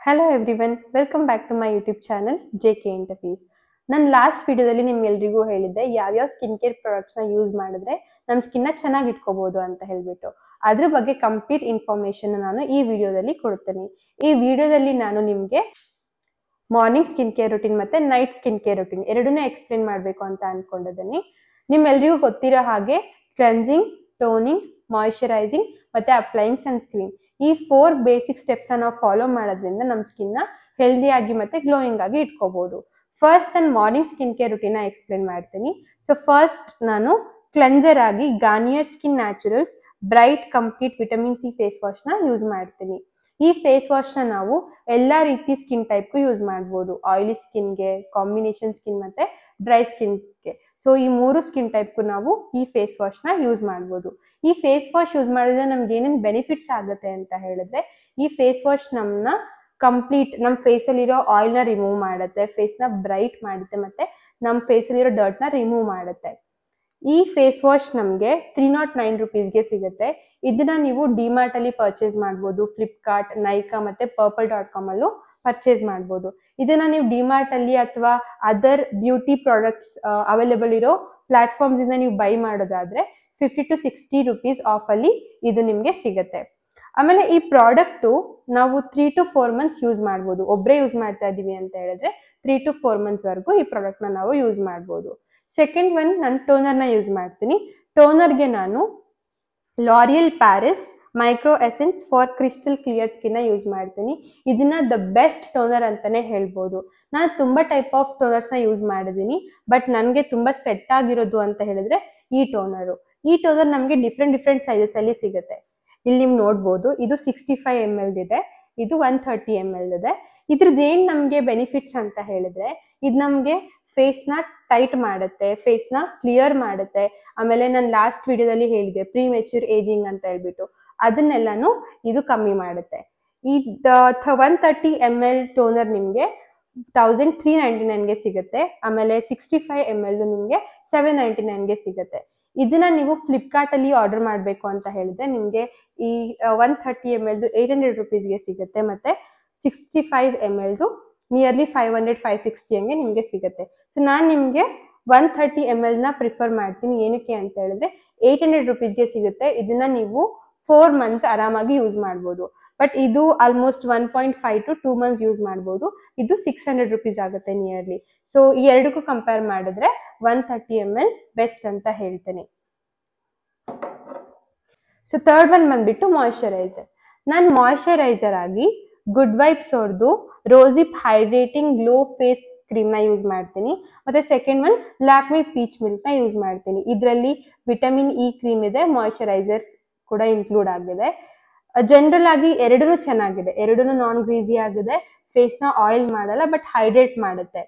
Hello everyone, welcome back to my YouTube channel JK Interface. ನಾನು last ವಿಡಿಯೋದಲ್ಲಿ ನಿಮ್ಗೆಲ್ರಿಗೂ ಹೇಳಿದ್ದೆ ಯಾವ್ಯಾವ ಸ್ಕಿನ್ ಕೇರ್ ಪ್ರಾಡಕ್ಟ್ಸ್ನ ಯೂಸ್ ಮಾಡಿದ್ರೆ ನಮ್ಮ ಸ್ಕಿನ್ನ ಚೆನ್ನಾಗಿ ಇಟ್ಕೋಬಹುದು ಅಂತ ಹೇಳ್ಬಿಟ್ಟು ಅದ್ರ ಬಗ್ಗೆ ಕಂಪ್ಲೀಟ್ ಇನ್ಫಾರ್ಮೇಶನ್ ನಾನು ಈ ವಿಡಿಯೋದಲ್ಲಿ ಕೊಡ್ತೀನಿ. ಈ ವಿಡಿಯೋದಲ್ಲಿ ನಾನು ನಿಮಗೆ ಮಾರ್ನಿಂಗ್ ಸ್ಕಿನ್ ಕೇರ್ ರೂಟೀನ್ ಮತ್ತೆ ನೈಟ್ ಸ್ಕಿನ್ ಕೇರ್ ರೂಟೀನ್ ಎರಡನ್ನೂ ಎಕ್ಸ್ಪ್ಲೇನ್ ಮಾಡಬೇಕು ಅಂತ ಅನ್ಕೊಂಡಿದ್ದೀನಿ. ನಿಮ್ಮೆಲ್ರಿಗೂ ಗೊತ್ತಿರೋ ಹಾಗೆ ಕ್ಲೆನ್ಸಿಂಗ್, ಟೋನಿಂಗ್, ಮಾಯಿಶ್ಚರೈಸಿಂಗ್ ಮತ್ತೆ ಅಪ್ಲೈಯಿಂಗ್ ಸನ್ಸ್ಕ್ರೀನ್ ಈ 4 ಬೇಸಿಕ್ ಸ್ಟೆಪ್ಸ್ ನಾವು ಫಾಲೋ ಮಾಡೋದ್ರಿಂದ ನಮ್ಮ ಸ್ಕಿನ್ನ ಹೆಲ್ದಿಯಾಗಿ ಮತ್ತೆ ಗ್ಲೋಯಿಂಗ್ ಆಗಿ ಇಟ್ಕೋಬಹುದು. ಫಸ್ಟ್ ನಾನು morning skin care routine explain ಮಾಡ್ತೀನಿ. ಸೊ ಫಸ್ಟ್ ನಾನು ಕ್ಲೆನ್ಸರ್ ಆಗಿ Garnier skin naturals bright complete vitamin C face ವಾಶ್ನ ಯೂಸ್ ಮಾಡ್ತೀನಿ. ಈ ಫೇಸ್ ವಾಶ್ನ ನಾವು ಎಲ್ಲ ರೀತಿ ಸ್ಕಿನ್ ಟೈಪ್ಗೂ ಯೂಸ್ ಮಾಡ್ಬೋದು. ಆಯಿಲಿ ಸ್ಕಿನ್ಗೆ, ಕಾಂಬಿನೇಷನ್ ಸ್ಕಿನ್ ಮತ್ತೆ ಡ್ರೈ ಸ್ಕಿನ್ಗೆ. ಸೊ ಈ 3 ಸ್ಕಿನ್ ಟೈಪ್ಗೂ ನಾವು ಈ ಫೇಸ್ ವಾಶ್ನ ಯೂಸ್ ಮಾಡ್ಬೋದು. ಈ ಫೇಸ್ ವಾಶ್ ಯೂಸ್ ಮಾಡಿದ್ರೆ ನಮ್ಗೆ ಏನೇನು ಬೆನಿಫಿಟ್ಸ್ ಆಗುತ್ತೆ ಅಂತ ಹೇಳಿದ್ರೆ, ಈ ಫೇಸ್ ವಾಶ್ ನಮ್ಮನ್ನ ಕಂಪ್ಲೀಟ್ ನಮ್ಮ ಫೇಸಲ್ಲಿರೋ ಆಯಿಲ್ನ ರಿಮೂವ್ ಮಾಡುತ್ತೆ, ಫೇಸ್ನ ಬ್ರೈಟ್ ಮಾಡುತ್ತೆ ಮತ್ತೆ ನಮ್ಮ ಫೇಸಲ್ಲಿರೋ ಡರ್ಟ್ನ ರಿಮೂವ್ ಮಾಡುತ್ತೆ. ಈ ಫೇಸ್ ವಾಶ್ ನಮಗೆ 309 ರುಪೀಸ್ಗೆ ಸಿಗುತ್ತೆ. ಇದನ್ನ ನೀವು ಡಿಮಾರ್ಟ್ ಅಲ್ಲಿ ಪರ್ಚೇಸ್ ಮಾಡ್ಬೋದು, ಫ್ಲಿಪ್ಕಾರ್ಟ್, ನೈಕಾ ಮತ್ತೆ purple.com ಅಲ್ಲೂ ಪರ್ಚೇಸ್ ಮಾಡ್ಬೋದು. ಇದನ್ನ ನೀವು ಡಿಮಾರ್ಟ್ ಅಲ್ಲಿ ಅಥವಾ ಅದರ್ ಬ್ಯೂಟಿ ಪ್ರಾಡಕ್ಟ್ಸ್ ಅವೈಲೇಬಲ್ ಇರೋ ಪ್ಲಾಟ್ಫಾರ್ಮ್ಸ್ ಇಂದ ನೀವು ಬೈ ಮಾಡೋದಾದ್ರೆ 50 to 60 ರುಪೀಸ್ ಆಫ್ ಅಲ್ಲಿ ಇದು ನಿಮಗೆ ಸಿಗುತ್ತೆ. ಆಮೇಲೆ ಈ ಪ್ರಾಡಕ್ಟು ನಾವು 3 to 4 ಮಂತ್ಸ್ ಯೂಸ್ ಮಾಡ್ಬೋದು. ಒಬ್ಬರೇ ಯೂಸ್ ಮಾಡ್ತಾ ಇದೀವಿ ಅಂತ ಹೇಳಿದ್ರೆ 3 to 4 ಮಂತ್ಸ್ ವರೆಗೂ ಈ ಪ್ರಾಡಕ್ಟ್ನ ನಾವು ಯೂಸ್ ಮಾಡ್ಬೋದು. ಸೆಕೆಂಡ್ ಒನ್, ನಾನು ಟೋನರ್ನ ಯೂಸ್ ಮಾಡ್ತೀನಿ. ಟೋನರ್ಗೆ ನಾನು L'Oreal Paris micro essence for crystal clear ಸ್ಕಿನ್ನ ಯೂಸ್ ಮಾಡ್ತೀನಿ. ಇದನ್ನ ದ ಬೆಸ್ಟ್ ಟೋನರ್ ಅಂತಾನೆ ಹೇಳ್ಬೋದು. ನಾನು ತುಂಬ ಟೈಪ್ ಆಫ್ ಟೋನರ್ಸ್ನ ಯೂಸ್ ಮಾಡಿದ್ದೀನಿ, ಬಟ್ ನನಗೆ ತುಂಬ ಸೆಟ್ ಆಗಿರೋದು ಅಂತ ಹೇಳಿದ್ರೆ ಈ ಟೋನರು. ಈ ಟೋನರ್ ನಮಗೆ ಡಿಫ್ರೆಂಟ್ ಸೈಜಸ್ ಅಲ್ಲಿ ಸಿಗುತ್ತೆ. ಇಲ್ಲಿ ನೀವು ನೋಡ್ಬೋದು, ಇದು 65 ml ಇದೆ, ಇದು 130 ml ಇದೆ. ಇದ್ರದ್ದು ಏನ್ ನಮಗೆ ಬೆನಿಫಿಟ್ಸ್ ಅಂತ ಹೇಳಿದ್ರೆ, ಇದು ನಮಗೆ ಫೇಸ್ನ ಟೈಟ್ ಮಾಡುತ್ತೆ, ಫೇಸ್ನ ಕ್ಲಿಯರ್ ಮಾಡುತ್ತೆ. ಆಮೇಲೆ ನಾನು ಲಾಸ್ಟ್ ವಿಡಿಯೋದಲ್ಲಿ ಹೇಳಿದೆ ಪ್ರೀಮೆಚ್ಯೂರ್ ಏಜಿಂಗ್ ಅಂತ ಹೇಳ್ಬಿಟ್ಟು, ಅದನ್ನೆಲ್ಲಾನು ಇದು ಕಮ್ಮಿ ಮಾಡುತ್ತೆ. ಈ 130 ml ಟೋನರ್ ನಿಮಗೆ 1399ಗೆ ಸಿಗುತ್ತೆ. ಆಮೇಲೆ 65 ml ನಿಮಗೆ 799ಗೆ ಸಿಗುತ್ತೆ. ಇದನ್ನ ನೀವು ಫ್ಲಿಪ್ಕಾರ್ಟ್ ಅಲ್ಲಿ ಆರ್ಡರ್ ಮಾಡಬೇಕು ಅಂತ ಹೇಳಿದ್ರೆ ನಿಮಗೆ ಈ 130 ml 800 ರುಪೀಸ್ಗೆ ಸಿಗುತ್ತೆ. ಮತ್ತೆ 65 ml ನಿಯರ್ಲಿ 500-560 ಹಂಗೆ ನಿಮಗೆ ಸಿಗುತ್ತೆ. ಸೊ ನಾನು ನಿಮಗೆ 130 ml ನ ಪ್ರಿಫರ್ ಮಾಡ್ತೀನಿ. ಏನಕ್ಕೆ ಅಂತ ಹೇಳಿದ್ರೆ 800 ರುಪೀಸ್ಗೆ ಸಿಗುತ್ತೆ. ಇದನ್ನ ನೀವು 4 ಮಂತ್ಸ್ ಆರಾಮಾಗಿ ಯೂಸ್ ಮಾಡ್ಬೋದು. ಬಟ್ ಇದು ಆಲ್ಮೋಸ್ಟ್ 1.5 to 2 ಮಂತ್ಸ್ ಯೂಸ್ ಮಾಡ್ಬೋದು. ಇದು 600 ರುಪೀಸ್ ಆಗುತ್ತೆ ನಿಯರ್ಲಿ. ಸೊ ಈ ಎರಡಕ್ಕೂ ಕಂಪೇರ್ ಮಾಡಿದ್ರೆ 130 ml ಬೆಸ್ಟ್ ಅಂತ ಹೇಳ್ತೇನೆ. ಸೊ ಥರ್ಡ್ ಒನ್ ಬಂದ್ಬಿಟ್ಟು ಮಾಯಿಶ್ಚರೈಸರ್. ನಾನು ಮಾಯಿಶ್ಚರೈಸರ್ ಆಗಿ ಗುಡ್ ವೈಬ್ಸ್ ಅವ್ರದ್ದು ರೋಸಿಪ್ ಹೈಡ್ರೇಟಿಂಗ್ ಗ್ಲೋ ಫೇಸ್ ಕ್ರೀಮ್ನ ಯೂಸ್ ಮಾಡ್ತೀನಿ. ಮತ್ತೆ ಸೆಕೆಂಡ್ ಒನ್ ಲ್ಯಾಕ್ಮಿ ಪೀಚ್ ಮಿಲ್ಕ್ನ ಯೂಸ್ ಮಾಡ್ತೀನಿ. ಇದರಲ್ಲಿ ವಿಟಮಿನ್ ಇ ಕ್ರೀಮ್ ಇದೆ, ಮಾಯಿಶ್ಚರೈಸರ್ ಕೂಡ ಇನ್ಕ್ಲೂಡ್ ಆಗಿದೆ. ಜನರಲ್ ಆಗಿ ಎರಡೂ ಚೆನ್ನಾಗಿದೆ, ಎರಡೂ ನಾನ್ ಗ್ರೀಸಿ ಆಗಿದೆ, ಫೇಸ್ನ ಆಯಿಲ್ ಮಾಡಲ್ಲ ಬಟ್ ಹೈಡ್ರೇಟ್ ಮಾಡುತ್ತೆ.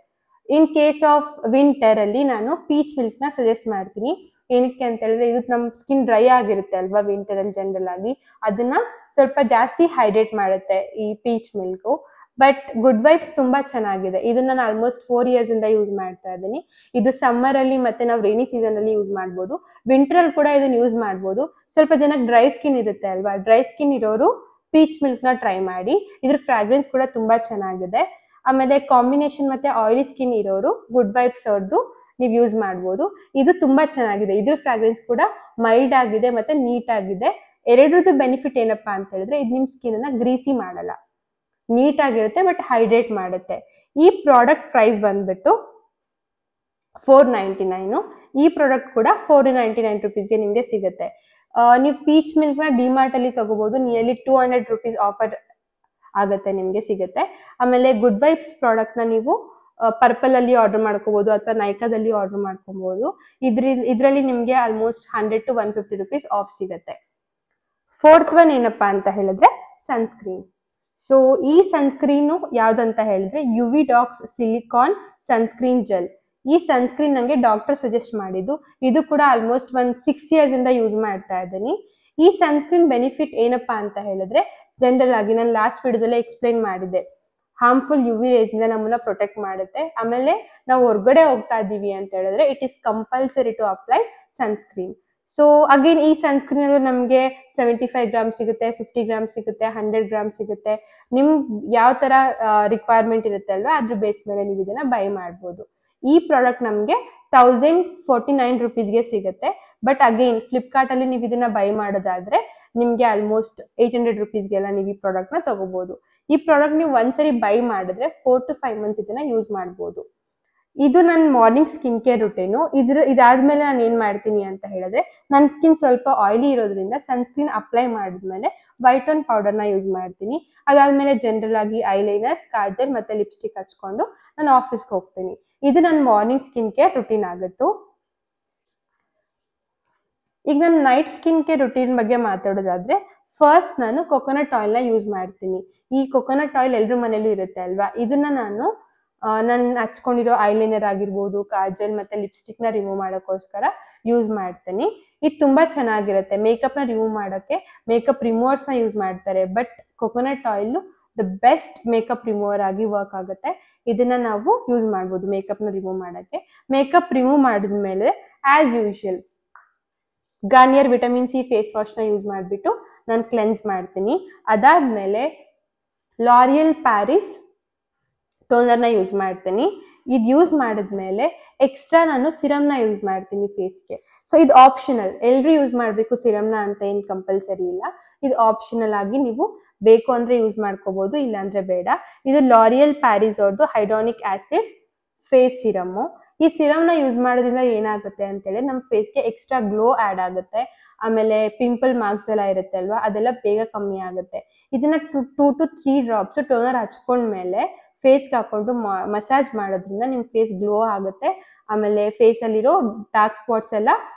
ಇನ್ ಕೇಸ್ ಆಫ್ ವಿಂಟರ್ ಅಲ್ಲಿ ನಾನು ಪೀಚ್ ಮಿಲ್ಕ್ನ ಸಜೆಸ್ಟ್ ಮಾಡ್ತೀನಿ. ಏನಕ್ಕೆ ಅಂತ ಹೇಳಿದ್ರೆ ಇದು ನಮ್ಮ ಸ್ಕಿನ್ ಡ್ರೈ ಆಗಿರುತ್ತೆ ಅಲ್ವಾ ವಿಂಟರ್ ಅಲ್ಲಿ, ಜನರಲ್ ಆಗಿ ಅದನ್ನ ಸ್ವಲ್ಪ ಜಾಸ್ತಿ ಹೈಡ್ರೇಟ್ ಮಾಡುತ್ತೆ ಈ peach milk. But good vibes ತುಂಬಾ ಚೆನ್ನಾಗಿದೆ. ಇದನ್ನ ನಾನು ಆಲ್ಮೋಸ್ಟ್ 4 years ಇಂದ ಯೂಸ್ ಮಾಡ್ತಾ ಇದ್ದೀನಿ. ಇದು ಸಮ್ಮರ್ ಅಲ್ಲಿ ಮತ್ತೆ ನಾವು ರೈನಿ ಸೀಸನ್ ಅಲ್ಲಿ ಯೂಸ್ ಮಾಡ್ಬೋದು, ವಿಂಟರ್ ಅಲ್ಲಿ ಕೂಡ ಇದನ್ನ ಯೂಸ್ ಮಾಡ್ಬೋದು. ಸ್ವಲ್ಪ ಜನಕ್ಕೆ ಡ್ರೈ ಸ್ಕಿನ್ ಇರುತ್ತೆ ಅಲ್ವಾ, ಡ್ರೈ ಸ್ಕಿನ್ ಇರೋರು ಪೀಚ್ ಮಿಲ್ಕ್ ನ ಟ್ರೈ ಮಾಡಿ. ಇದ್ರ ಫ್ರಾಗ್ರೆನ್ಸ್ ಕೂಡ ತುಂಬಾ ಚೆನ್ನಾಗಿದೆ. ಆಮೇಲೆ ಕಾಂಬಿನೇಷನ್ ಮತ್ತೆ ಆಯಿಲಿ ಸ್ಕಿನ್ ಇರೋರು ಗುಡ್ ವೈಬ್ಸ್ ಅವ್ರದ್ದು ನೀವು ಯೂಸ್ ಮಾಡ್ಬೋದು. ಇದು ತುಂಬಾ ಚೆನ್ನಾಗಿದೆ. ಇದ್ರ ಫ್ರಾಗ್ರೆನ್ಸ್ ಕೂಡ ಮೈಲ್ಡ್ ಆಗಿದೆ ಮತ್ತೆ ನೀಟ್ ಆಗಿದೆ. ಎರಡರದ್ದು ಬೆನಿಫಿಟ್ ಏನಪ್ಪಾ ಅಂತ ಹೇಳಿದ್ರೆ, ಇದು ನಿಮ್ ಸ್ಕಿನ್ ಅನ್ನ ಗ್ರೀಸಿ ಮಾಡಲ್ಲ, ನೀಟ್ ಆಗಿರುತ್ತೆ ಬಟ್ ಹೈಡ್ರೇಟ್ ಮಾಡುತ್ತೆ. ಈ ಪ್ರಾಡಕ್ಟ್ ಪ್ರೈಸ್ ಬಂದ್ಬಿಟ್ಟು 499. ಈ ಪ್ರಾಡಕ್ಟ್ ಕೂಡ 499 ರುಪೀಸ್ಗೆ ನಿಮಗೆ ಸಿಗುತ್ತೆ. ನೀವು ಪೀಚ್ ಮಿಲ್ಕ್ ನ ಡಿಮಾರ್ಟ್ ಅಲ್ಲಿ ತಗೋಬಹುದು, ನಿಯರ್ಲಿ 200 ರುಪೀಸ್ ಆಫರ್ ಆಗುತ್ತೆ ನಿಮಗೆ ಸಿಗುತ್ತೆ. ಆಮೇಲೆ ಗುಡ್ ವೈಬ್ಸ್ ಪ್ರಾಡಕ್ಟ್ ನ ನೀವು ಪರ್ಪಲ್ ಅಲ್ಲಿ ಆರ್ಡರ್ ಮಾಡ್ಕೋಬಹುದು ಅಥವಾ ನೈಕಾದಲ್ಲಿ ಆರ್ಡರ್ ಮಾಡ್ಕೋಬಹುದು. ಇದ್ರಲ್ಲಿ ನಿಮಗೆ ಆಲ್ಮೋಸ್ಟ್ 100 to 150 ರುಪೀಸ್ ಆಫ್ ಸಿಗುತ್ತೆ. ಫೋರ್ತ್ ಒನ್ ಏನಪ್ಪಾ ಅಂತ ಹೇಳಿದ್ರೆ ಸನ್ಸ್ಕ್ರೀನ್. ಸೊ ಈ ಸನ್ಸ್ಕ್ರೀನು ಯಾವ್ದಂತ ಹೇಳಿದ್ರೆ ಯುವಿಡಾಕ್ಸ್ ಸಿಲಿಕಾನ್ ಸನ್ಸ್ಕ್ರೀನ್ ಜೆಲ್. ಈ ಸನ್ಸ್ಕ್ರೀನ್ ನಂಗೆ ಡಾಕ್ಟರ್ ಸಜೆಸ್ಟ್ ಮಾಡಿದ್ದು. ಇದು ಕೂಡ ಆಲ್ಮೋಸ್ಟ್ 6 years ಇಂದ ಯೂಸ್ ಮಾಡ್ತಾ ಇದ್ದೀನಿ. ಈ ಸನ್ಸ್ಕ್ರೀನ್ ಬೆನಿಫಿಟ್ ಏನಪ್ಪಾ ಅಂತ ಹೇಳಿದ್ರೆ, ಜನರಲ್ ಆಗಿ ನಾನು ಲಾಸ್ಟ್ ವಿಡಿಯೋದಲ್ಲೇ ಎಕ್ಸ್ಪ್ಲೈನ್ ಮಾಡಿದೆ, ಹಾರ್ಮ್ಫುಲ್ ಯುವಿ ರೇಸ್ ಇಂದ ನಮ್ಮನ್ನ ಪ್ರೊಟೆಕ್ಟ್ ಮಾಡುತ್ತೆ. ಆಮೇಲೆ ನಾವು ಹೊರಗಡೆ ಹೋಗ್ತಾ ಇದ್ದೀವಿ ಅಂತ ಹೇಳಿದ್ರೆ it is compulsory to apply sunscreen. So again ಈ ಸನ್ಸ್ಕ್ರೀನ್ ಅಲ್ಲಿ ನಮಗೆ 75 ಗ್ರಾಮ್ ಸಿಗುತ್ತೆ, 50 ಗ್ರಾಮ್ ಸಿಗುತ್ತೆ, 100 ಗ್ರಾಮ್ ಸಿಗುತ್ತೆ. ನಿಮ್ ಯಾವ ತರ ರಿಕ್ವೈರ್ಮೆಂಟ್ ಇರುತ್ತೆ ಅಲ್ವಾ ಅದ್ರ ಬೇಸ್ ಮೇಲೆ ನೀವು ಇದನ್ನ ಬೈ ಮಾಡ್ಬೋದು. ಈ ಪ್ರಾಡಕ್ಟ್ ನಮಗೆ 1049 ರುಪೀಸ್ಗೆ ಸಿಗುತ್ತೆ. ಬಟ್ ಅಗೇನ್ ಫ್ಲಿಪ್ಕಾರ್ಟ್ ಅಲ್ಲಿ ನೀವು ಇದನ್ನ ಬೈ ಮಾಡೋದಾದ್ರೆ ನಿಮ್ಗೆ ಆಲ್ಮೋಸ್ಟ್ 800 ರುಪೀಸ್ಗೆಲ್ಲ ನೀವು ಈ ಪ್ರಾಡಕ್ಟ್ ನ ತಗೋಬಹುದು. ಈ ಪ್ರಾಡಕ್ಟ್ ನೀವು ಒಂದ್ಸರಿ ಬೈ ಮಾಡಿದ್ರೆ 4 to 5 ಮಂತ್ಸ್ ಇದನ್ನ ಯೂಸ್ ಮಾಡ್ಬೋದು. ಇದು ನನ್ನ ಮಾರ್ನಿಂಗ್ ಸ್ಕಿನ್ ಕೇರ್ ರುಟೀನು. ಇದಾದ್ಮೇಲೆ ನಾನು ಏನ್ ಮಾಡ್ತೀನಿ ಅಂತ ಹೇಳಿದ್ರೆ, ನನ್ನ ಸ್ಕಿನ್ ಸ್ವಲ್ಪ ಆಯಿಲಿ ಇರೋದ್ರಿಂದ ಸನ್ಸ್ಕ್ರೀನ್ ಅಪ್ಲೈ ಮಾಡಿದ್ಮೇಲೆ ವೈಟ್ ಟೋನ್ ಪೌಡರ್ನ ಯೂಸ್ ಮಾಡ್ತೀನಿ. ಅದಾದ್ಮೇಲೆ ಜನರಲ್ ಆಗಿ ಐಲೈನರ್, ಕಾಜಲ್ ಮತ್ತೆ ಲಿಪ್ಸ್ಟಿಕ್ ಹಚ್ಕೊಂಡು ನಾನು ಆಫೀಸ್ಗೆ ಹೋಗ್ತೀನಿ. ಇದು ನನ್ನ ಮಾರ್ನಿಂಗ್ ಸ್ಕಿನ್ ಕೇರ್ ರುಟೀನ್ ಆಗುತ್ತೆ. ಈಗ ನಾನು ನೈಟ್ ಸ್ಕಿನ್ ಕೇರ್ ರುಟೀನ್ ಬಗ್ಗೆ ಮಾತಾಡೋದಾದ್ರೆ, ಫಸ್ಟ್ ನಾನು ಕೊಕೊನಟ್ ಆಯಿಲ್ನ ಯೂಸ್ ಮಾಡ್ತೀನಿ. ಈ ಕೊಕೊನಟ್ ಆಯಿಲ್ ಎಲ್ರ ಮನೇಲೂ ಇರುತ್ತೆ ಅಲ್ವಾ, ಇದನ್ನ ನಾನು ಹಚ್ಕೊಂಡಿರೋ ಐಲೈನರ್ ಆಗಿರ್ಬೋದು, ಕಾಜಲ್ ಮತ್ತೆ ಲಿಪ್ಸ್ಟಿಕ್ ನ ರಿಮೂವ್ ಮಾಡೋಕ್ಕೋಸ್ಕರ ಯೂಸ್ ಮಾಡ್ತೀನಿ. ಇದು ತುಂಬಾ ಚೆನ್ನಾಗಿರುತ್ತೆ. ಮೇಕಪ್ ನ ರಿಮೂವ್ ಮಾಡೋಕ್ಕೆ ಮೇಕಪ್ ರಿಮೂವರ್ಸ್ ನ ಯೂಸ್ ಮಾಡ್ತಾರೆ, but coconut oil the best makeup remover ಆಗಿ ವರ್ಕ್ ಆಗುತ್ತೆ. ಇದನ್ನ ನಾವು ಯೂಸ್ ಮಾಡ್ಬೋದು ಮೇಕಪ್ ನ ರಿಮೂವ್ ಮಾಡೋಕ್ಕೆ. ಮೇಕಪ್ ರಿಮೂವ್ ಮಾಡಿದ್ಮೇಲೆ as usual Garnier vitamin C face wash ನ ಯೂಸ್ ಮಾಡಿಬಿಟ್ಟು ನಾನು ಕ್ಲೆನ್ಸ್ ಮಾಡ್ತೀನಿ. ಅದಾದ್ಮೇಲೆ ಲಾರಿಯಲ್ ಪ್ಯಾರಿಸ್ ಟೋನರ್ನ ಯೂಸ್ ಮಾಡ್ತೀನಿ. ಇದು ಯೂಸ್ ಮಾಡಿದ್ಮೇಲೆ ಎಕ್ಸ್ಟ್ರಾ ನಾನು ಸಿರಮ್ನ ಯೂಸ್ ಮಾಡ್ತೀನಿ ಫೇಸ್ಗೆ. ಸೊ ಇದು ಆಪ್ಷನಲ್, ಎಲ್ರು ಯೂಸ್ ಮಾಡಬೇಕು ಸಿರಮ್ನ ಅಂತ ಏನು ಕಂಪಲ್ಸರಿ ಇಲ್ಲ. ಇದು ಆಪ್ಷನಲ್ ಆಗಿ ನೀವು ಬೇಕು ಅಂದ್ರೆ ಯೂಸ್ ಮಾಡ್ಕೋಬಹುದು, ಇಲ್ಲಾಂದ್ರೆ ಬೇಡ. ಇದು ಲಾರಿಯಲ್ ಪ್ಯಾರಿಸ್ ಅವ್ರದ್ದು ಹೈಡ್ರಾನಿಕ್ ಆಸಿಡ್ ಫೇಸ್ ಸಿರಮ್ಮು. ಈ ಸಿರಮ್ನ ಯೂಸ್ ಮಾಡೋದ್ರಿಂದ ಏನಾಗುತ್ತೆ ಅಂತೇಳಿ ನಮ್ಮ ಫೇಸ್ಗೆ ಎಕ್ಸ್ಟ್ರಾ ಗ್ಲೋ ಆ್ಯಡ್ ಆಗುತ್ತೆ. ಆಮೇಲೆ ಪಿಂಪಲ್ ಮಾರ್ಕ್ಸ್ ಎಲ್ಲ ಇರುತ್ತೆ ಅಲ್ವಾ, ಅದೆಲ್ಲ ಬೇಗ ಕಮ್ಮಿ ಆಗುತ್ತೆ. ಇದನ್ನ 2 to 3 ಡ್ರಾಪ್ಸ್ ಟೋನರ್ ಹಚ್ಕೊಂಡ್ಮೇಲೆ ಫೇಸ್ಗೆ ಹಾಕೊಂಡು ಮಸಾಜ್ ಮಾಡೋದ್ರಿಂದ ನಿಮ್ಮ ಫೇಸ್ ಗ್ಲೋ ಆಗುತ್ತೆ. ಆಮೇಲೆ ಫೇಸಲ್ಲಿರೋ ಡಾರ್ಕ್ ಸ್ಪಾಟ್ಸ್ ಎಲ್ಲ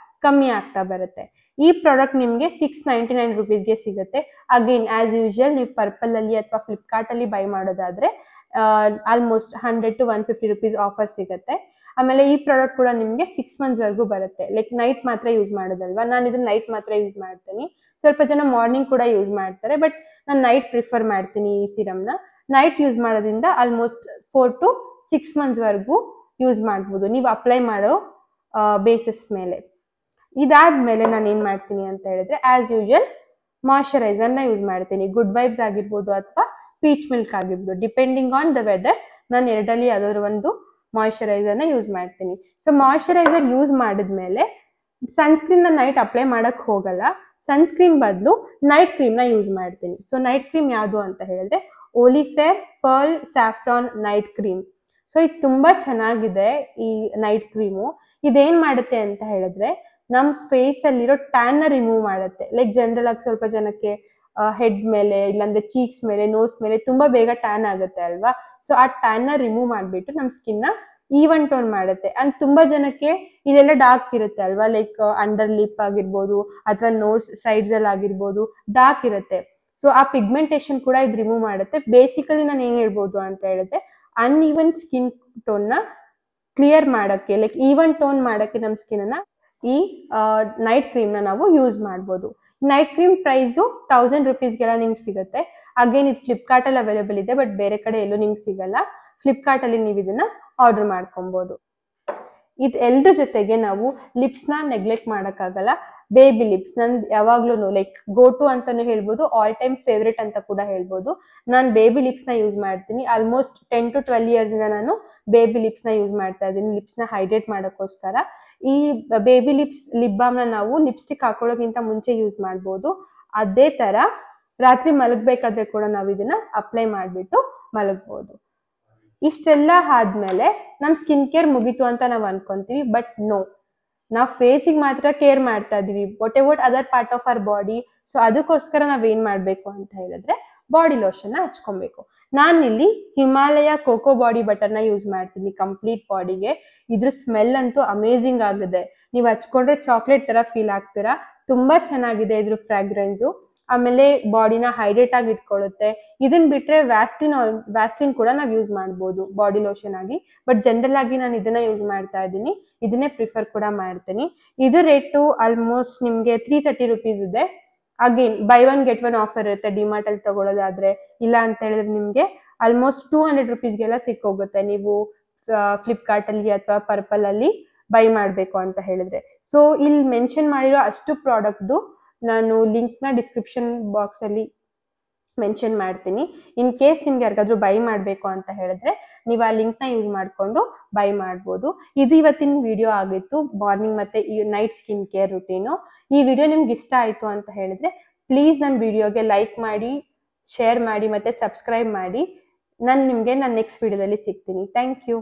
ಕಮ್ಮಿ ಆಗ್ತಾ ಬರುತ್ತೆ. ಈ ಪ್ರಾಡಕ್ಟ್ ನಿಮಗೆ 699 ರುಪೀಸ್ಗೆ ಸಿಗುತ್ತೆ. ಅಗೇನ್ ಆಸ್ ಯೂಶುವಲ್ ನೀವು ಪರ್ಪಲ್ ಅಲ್ಲಿ ಅಥವಾ ಫ್ಲಿಪ್ಕಾರ್ಟ್ ಅಲ್ಲಿ ಬೈ ಮಾಡೋದಾದ್ರೆ ಆಲ್ಮೋಸ್ಟ್ 100 to 150 ರುಪೀಸ್ ಆಫರ್ ಸಿಗುತ್ತೆ. ಆಮೇಲೆ ಈ ಪ್ರಾಡಕ್ಟ್ ಕೂಡ ನಿಮಗೆ 6 ಮಂತ್ಸ್ ವರೆಗೂ ಬರುತ್ತೆ. ಲೈಕ್ ನೈಟ್ ಮಾತ್ರ ಯೂಸ್ ಮಾಡೋದಲ್ವಾ, ನಾನು ಇದನ್ನ ನೈಟ್ ಮಾತ್ರ ಯೂಸ್ ಮಾಡ್ತೀನಿ. ಸ್ವಲ್ಪ ಜನ ಮಾರ್ನಿಂಗ್ ಕೂಡ ಯೂಸ್ ಮಾಡ್ತಾರೆ, ಬಟ್ ನಾನು ನೈಟ್ ಪ್ರಿಫರ್ ಮಾಡ್ತೀನಿ ಈ ಸಿರಮ್ನ. ನೈಟ್ ಯೂಸ್ ಮಾಡೋದ್ರಿಂದ ಆಲ್ಮೋಸ್ಟ್ 4 to 6 ಮಂತ್ಸ್ ವರೆಗೂ ಯೂಸ್ ಮಾಡ್ಬೋದು ನೀವು ಅಪ್ಲೈ ಮಾಡೋ ಬೇಸಿಸ್ ಮೇಲೆ. ಇದಾದ್ಮೇಲೆ ನಾನು ಏನ್ ಮಾಡ್ತೀನಿ ಅಂತ ಹೇಳಿದ್ರೆ, ಆಸ್ ಯೂಶುವಲ್ ಮಾಯಶ್ಚರೈಸರ್ನ ಯೂಸ್ ಮಾಡ್ತೀನಿ. ಗುಡ್ ವೈಬ್ಸ್ ಆಗಿರ್ಬೋದು ಅಥವಾ ಪೀಚ್ ಮಿಲ್ಕ್ ಆಗಿರ್ಬೋದು, ಡಿಪೆಂಡಿಂಗ್ ಆನ್ ದ ವೆದರ್ ನಾನು ಎರಡಲ್ಲಿ ಯಾವ್ದಾದ್ರು ಒಂದು ಮಾಯಶ್ಚರೈಸರ್ನ ಯೂಸ್ ಮಾಡ್ತೀನಿ. ಸೊ ಮಾಯಶ್ಚರೈಸರ್ ಯೂಸ್ ಮಾಡಿದ್ಮೇಲೆ ಸನ್ಸ್ಕ್ರೀನ್ ನೈಟ್ ಅಪ್ಲೈ ಮಾಡಕ್ ಹೋಗಲ್ಲ. ಸನ್ಸ್ಕ್ರೀನ್ ಬದಲು ನೈಟ್ ಕ್ರೀಮ್ನ ಯೂಸ್ ಮಾಡ್ತೀನಿ. ಸೊ ನೈಟ್ ಕ್ರೀಮ್ ಯಾವುದು ಅಂತ ಹೇಳಿದ್ರೆ ಓಲಿಫೇರ್ pearl saffron night cream. So ಇದು ತುಂಬಾ ಚೆನ್ನಾಗಿದೆ ಈ ನೈಟ್ ಕ್ರೀಮು. ಇದೇನ್ ಮಾಡುತ್ತೆ ಅಂತ ಹೇಳಿದ್ರೆ ನಮ್ ಫೇಸ್ ಅಲ್ಲಿರೋ ಟ್ಯಾನ್ ನ ರಿಮೂವ್ ಮಾಡುತ್ತೆ. ಲೈಕ್ ಜನರಲ್ ಆಗಿ ಸ್ವಲ್ಪ ಜನಕ್ಕೆ ಹೆಡ್ ಮೇಲೆ ಇಲ್ಲಾಂದ್ರೆ ಚೀಕ್ಸ್ ಮೇಲೆ, ನೋಸ್ ಮೇಲೆ ತುಂಬಾ ಬೇಗ ಟ್ಯಾನ್ ಆಗುತ್ತೆ ಅಲ್ವಾ. ಸೊ ಆ ಟ್ಯಾನ್ ನ ರಿಮೂವ್ ಮಾಡ್ಬಿಟ್ಟು ನಮ್ ಸ್ಕಿನ್ ನ ಈವನ್ ಟೋನ್ ಮಾಡುತ್ತೆ. ಅಂಡ್ ತುಂಬಾ ಜನಕ್ಕೆ ಇದೆಲ್ಲ ಡಾರ್ಕ್ ಇರುತ್ತೆ ಅಲ್ವಾ, ಲೈಕ್ ಅಂಡರ್ ಲಿಪ್ ಆಗಿರ್ಬೋದು ಅಥವಾ ನೋಸ್ ಸೈಡ್ಸ್ ಅಲ್ಲಿ ಆಗಿರ್ಬೋದು ಡಾರ್ಕ್ ಇರುತ್ತೆ. ಸೊ ಆ ಪಿಗ್ಮೆಂಟೇಶನ್ ಕೂಡ ಇದು ರಿಮೂವ್ ಮಾಡುತ್ತೆ. ಬೇಸಿಕಲಿ ನಾನು ಏನ್ ಹೇಳ್ಬೋದು ಅಂತ ಹೇಳಿದ್ರೆ ಅನ್ಈವನ್ ಸ್ಕಿನ್ ಟೋನ್ ನ ಕ್ಲಿಯರ್ ಮಾಡಕ್ಕೆ, ಲೈಕ್ ಈವನ್ ಟೋನ್ ಮಾಡಕ್ಕೆ ನಮ್ಮ ಸ್ಕಿನ್ ಅನ್ನ ಈ ನೈಟ್ ಕ್ರೀಮ್ ನ ನಾವು ಯೂಸ್ ಮಾಡ್ಬೋದು. ನೈಟ್ ಕ್ರೀಮ್ ಪ್ರೈಸು 1000 ರುಪೀಸ್ಗೆಲ್ಲ ನಿಮ್ಗೆ ಸಿಗುತ್ತೆ. ಅಗೇನ್ ಇದು ಫ್ಲಿಪ್ಕಾರ್ಟ್ ಅಲ್ಲಿ ಅವೈಲೇಬಲ್ ಇದೆ, ಬಟ್ ಬೇರೆ ಕಡೆ ಎಲ್ಲೂ ನಿಮ್ಗೆ ಸಿಗಲ್ಲ. ಫ್ಲಿಪ್ಕಾರ್ಟ್ ಅಲ್ಲಿ ನೀವು ಇದನ್ನ ಆರ್ಡರ್ ಮಾಡ್ಕೊಬಹುದು. ಇದು ಎಲ್ರ ಜೊತೆಗೆ ನಾವು ಲಿಪ್ಸ್ ನ ನೆಗ್ಲೆಕ್ಟ್ ಮಾಡಕ್ಕಾಗಲ್ಲ. ಬೇಬಿ ಲಿಪ್ಸ್ ನಂದು ಯಾವಾಗ್ಲೂ ಲೈಕ್ ಗೋ ಟು ಅಂತಾನು ಹೇಳ್ಬೋದು, ಆಲ್ ಟೈಮ್ ಫೇವ್ರೇಟ್ ಅಂತ ಕೂಡ ಹೇಳ್ಬೋದು. ನಾನು ಬೇಬಿ ಲಿಪ್ಸ್ ನ ಯೂಸ್ ಮಾಡ್ತೀನಿ. ಆಲ್ಮೋಸ್ಟ್ 10 to 12 ಇಯರ್ಸ್ ಇಂದ ನಾನು ಬೇಬಿ ಲಿಪ್ಸ್ ನ ಯೂಸ್ ಮಾಡ್ತಾ ಇದ್ದೀನಿ, ಲಿಪ್ಸ್ ನ ಹೈಡ್ರೇಟ್ ಮಾಡೋಕ್ಕೋಸ್ಕರ. ಈ ಬೇಬಿ ಲಿಪ್ಸ್ ಲಿಪ್ ಬಾಮ್ ನ ನಾವು ಲಿಪ್ಸ್ಟಿಕ್ ಹಾಕೊಳ್ಳೋಕ್ಕಿಂತ ಮುಂಚೆ ಯೂಸ್ ಮಾಡ್ಬೋದು. ಅದೇ ತರ ರಾತ್ರಿ ಮಲಗಬೇಕಾದ್ರೆ ಕೂಡ ನಾವು ಇದನ್ನ ಅಪ್ಲೈ ಮಾಡ್ಬಿಟ್ಟು ಮಲಗಬಹುದು. ಇಷ್ಟೆಲ್ಲ ಆದ್ಮೇಲೆ ನಮ್ ಸ್ಕಿನ್ ಕೇರ್ ಮುಗೀತು ಅಂತ ನಾವು ಅನ್ಕೊಂತೀವಿ, ಬಟ್ ನೋ, ನಾವು ಫೇಸಿಗೆ ಮಾತ್ರ ಕೇರ್ ಮಾಡ್ತಾ ಇದೀವಿ, what other part of our body. So ಅದಕ್ಕೋಸ್ಕರ ನಾವೇನ್ ಮಾಡ್ಬೇಕು ಅಂತ ಹೇಳಿದ್ರೆ ಬಾಡಿ ಲೋಷನ್ ನ ಹಚ್ಕೊಬೇಕು. ನಾನಿಲ್ಲಿ ಹಿಮಾಲಯ ಕೋಕೋ ಬಾಡಿ ಬಟರ್ ನ ಯೂಸ್ ಮಾಡ್ತೀನಿ ಕಂಪ್ಲೀಟ್ ಬಾಡಿಗೆ. ಇದ್ರ ಸ್ಮೆಲ್ ಅಂತೂ ಅಮೇಝಿಂಗ್ ಆಗಿದೆ. ನೀವು ಹಚ್ಕೊಂಡ್ರೆ ಚಾಕ್ಲೇಟ್ ತರ ಫೀಲ್ ಆಗ್ತೀರಾ. ತುಂಬಾ ಚೆನ್ನಾಗಿದೆ ಇದ್ರ ಫ್ರಾಗ್ರೆನ್ಸು. ಆಮೇಲೆ ಬಾಡಿನ ಹೈಡ್ರೇಟ್ ಆಗಿ ಇಟ್ಕೊಳ್ಳುತ್ತೆ. ಇದನ್ ಬಿಟ್ರೆ ವ್ಯಾಸ್ಲಿನ್ ಕೂಡ ನಾವು ಯೂಸ್ ಮಾಡ್ಬೋದು ಬಾಡಿ ಲೋಷನ್ ಆಗಿ, ಬಟ್ ಜನರಲ್ ಆಗಿ ನಾನು ಇದನ್ನ ಯೂಸ್ ಮಾಡ್ತಾ ಇದ್ದೀನಿ, ಇದನ್ನೇ ಪ್ರಿಫರ್ ಕೂಡ ಮಾಡ್ತೀನಿ. ಇದು ರೇಟು ಆಲ್ಮೋಸ್ಟ್ ನಿಮ್ಗೆ 330 ರುಪೀಸ್ ಇದೆ. Again by one get one offer ಇರುತ್ತೆ ಡಿಮಾರ್ಟ್ ಅಲ್ಲಿ ತಗೊಳ್ಳೋದಾದ್ರೆ. ಇಲ್ಲ ಅಂತ ಹೇಳಿದ್ರೆ ನಿಮ್ಗೆ ಆಲ್ಮೋಸ್ಟ್ 200 ರುಪೀಸ್ಗೆಲ್ಲ ಸಿಕ್ಕೋಗುತ್ತೆ ನೀವು ಫ್ಲಿಪ್ಕಾರ್ಟ್ ಅಲ್ಲಿ ಅಥವಾ ಪರ್ಪಲ್ ಅಲ್ಲಿ ಬೈ ಮಾಡಬೇಕು ಅಂತ ಹೇಳಿದ್ರೆ. ಸೊ ಇಲ್ಲಿ ಮೆನ್ಷನ್ ಮಾಡಿರೋ ಅಷ್ಟು ಪ್ರಾಡಕ್ಟ್ದು ನಾನು ಲಿಂಕ್ನ ಡಿಸ್ಕ್ರಿಪ್ಷನ್ ಬಾಕ್ಸಲ್ಲಿ ಮೆನ್ಷನ್ ಮಾಡ್ತೀನಿ. ಇನ್ ಕೇಸ್ ನಿಮ್ಗೆ ಯಾರಿಗಾದ್ರೂ ಬೈ ಮಾಡಬೇಕು ಅಂತ ಹೇಳಿದ್ರೆ ನೀವು ಆ ಲಿಂಕ್ನ ಯೂಸ್ ಮಾಡಿಕೊಂಡು ಬೈ ಮಾಡ್ಬೋದು. ಇದು ಇವತ್ತಿನ ವಿಡಿಯೋ ಆಗಿತ್ತು, ಮಾರ್ನಿಂಗ್ ಮತ್ತೆ ನೈಟ್ ಸ್ಕಿನ್ ಕೇರ್ ರುಟೀನು. ಈ ವಿಡಿಯೋ ನಿಮ್ಗೆ ಇಷ್ಟ ಆಯಿತು ಅಂತ ಹೇಳಿದ್ರೆ ಪ್ಲೀಸ್ ನನ್ನ ವಿಡಿಯೋಗೆ ಲೈಕ್ ಮಾಡಿ, ಶೇರ್ ಮಾಡಿ ಮತ್ತೆ ಸಬ್ಸ್ಕ್ರೈಬ್ ಮಾಡಿ. ನಾನು ನಿಮಗೆ ನೆಕ್ಸ್ಟ್ ವಿಡಿಯೋದಲ್ಲಿ ಸಿಗ್ತೀನಿ. Thank you.